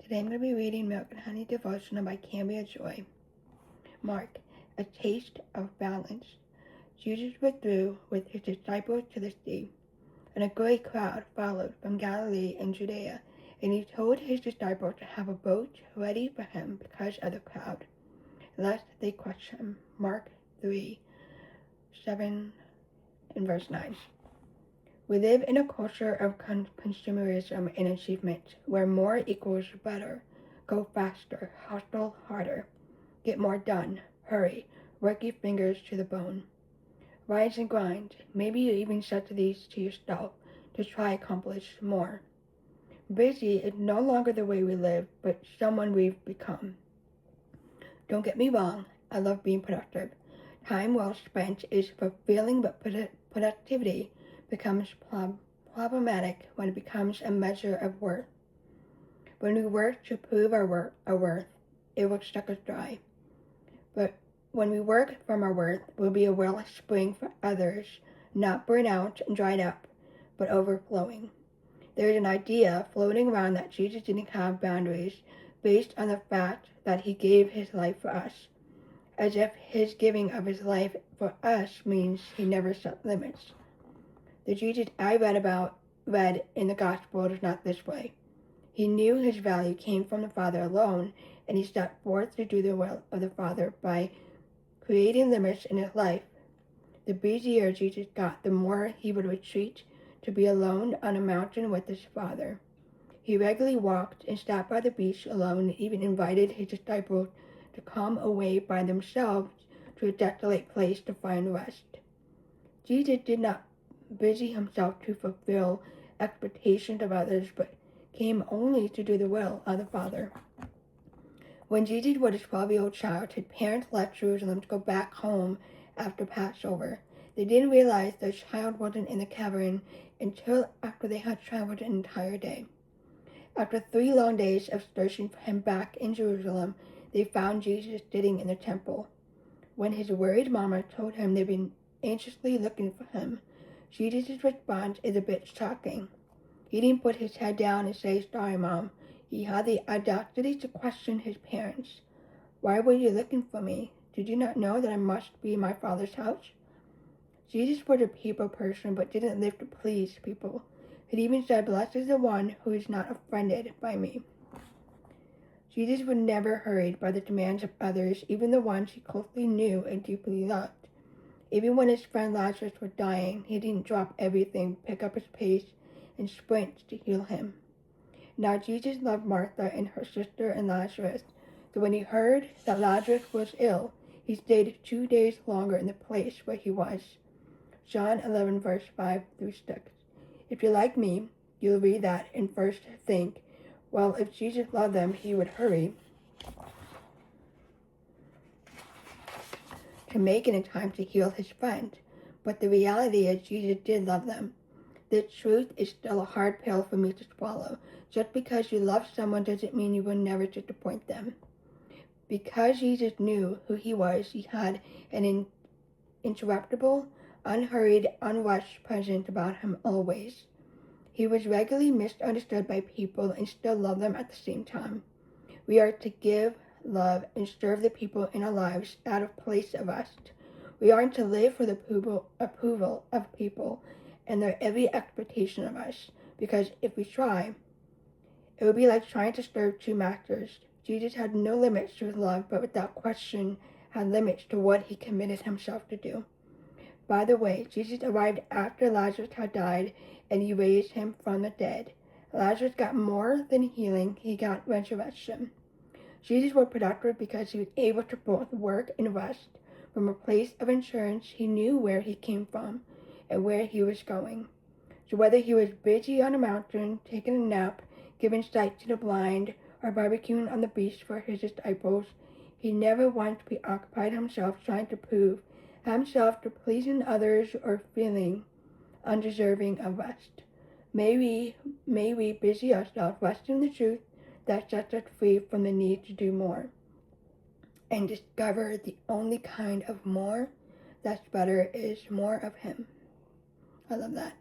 Today I'm going to be reading Milk and Honey Devotional by Cambria Joy. Mark, a taste of balance. Jesus withdrew with his disciples to the sea, and a great crowd followed from Galilee and Judea, and he told his disciples to have a boat ready for him because of the crowd, lest they crush him. Mark 3:7 and verse 9. We live in a culture of consumerism and achievement, where more equals better. Go faster, hustle harder, get more done, hurry, work your fingers to the bone. Rise and grind. Maybe you even set these to yourself to try accomplish more. Busy is no longer the way we live, but someone we've become. Don't get me wrong, I love being productive. Time well spent is fulfilling, but productivity becomes problematic when it becomes a measure of worth. When we work to prove our worth, it will suck us dry. But when we work from our worth, we'll be a wellspring for others, not burn out and dried up, but overflowing. There is an idea floating around that Jesus didn't have boundaries based on the fact that he gave his life for us, as if his giving of his life for us means he never set limits. The Jesus I read in the Gospel is not this way. He knew his value came from the Father alone, and he stepped forth to do the will of the Father by creating limits in his life. The busier Jesus got, the more he would retreat to be alone on a mountain with his Father. He regularly walked and sat by the beach alone, and even invited his disciples to come away by themselves to a desolate place to find rest. Jesus did not busy himself to fulfill expectations of others, but came only to do the will of the Father. When Jesus was a 12-year-old child, his parents left Jerusalem to go back home after Passover. They didn't realize the child wasn't in the cavern until after they had traveled an entire day. After 3 long days of searching for him back in Jerusalem, they found Jesus sitting in the temple. When his worried mama told him they'd been anxiously looking for him, Jesus' response is a bit shocking. He didn't put his head down and say, "Sorry, Mom." He had the audacity to question his parents. "Why were you looking for me? Did you not know that I must be in my Father's house?" Jesus was a people person, but didn't live to please people. He even said, "Blessed is the one who is not offended by me." Jesus was never hurried by the demands of others, even the ones he closely knew and deeply loved. Even when his friend Lazarus was dying, he didn't drop everything, pick up his pace, and sprint to heal him. Now Jesus loved Martha and her sister and Lazarus, so when he heard that Lazarus was ill, he stayed 2 days longer in the place where he was. John 11, verse 5-6. If you're like me, you'll read that and first think, well, if Jesus loved them, he would hurry to make it in time to heal his friend. But the reality is Jesus did love them. The truth is still a hard pill for me to swallow. Just because you love someone doesn't mean you will never disappoint them. Because Jesus knew who he was, he had an interruptible, unhurried, unrushed presence about him always. He was regularly misunderstood by people and still love them at the same time. We are to give, love, and serve the people in our lives out of place of us. We aren't to live for the approval of people and their every expectation of us, because if we try, it would be like trying to serve 2 masters. Jesus had no limits to his love, but without question had limits to what he committed himself to do. By the way, Jesus arrived after Lazarus had died, and he raised him from the dead. Lazarus got more than healing, he got resurrection. Jesus was productive because he was able to both work and rest. From a place of insurance, he knew where he came from and where he was going. So whether he was busy on a mountain, taking a nap, giving sight to the blind, or barbecuing on the beach for his disciples, he never once preoccupied himself trying to prove himself to pleasing others or feeling undeserving of rest. May we busy ourselves resting the truth that sets us free from the need to do more, and discover the only kind of more that's better is more of him. I love that.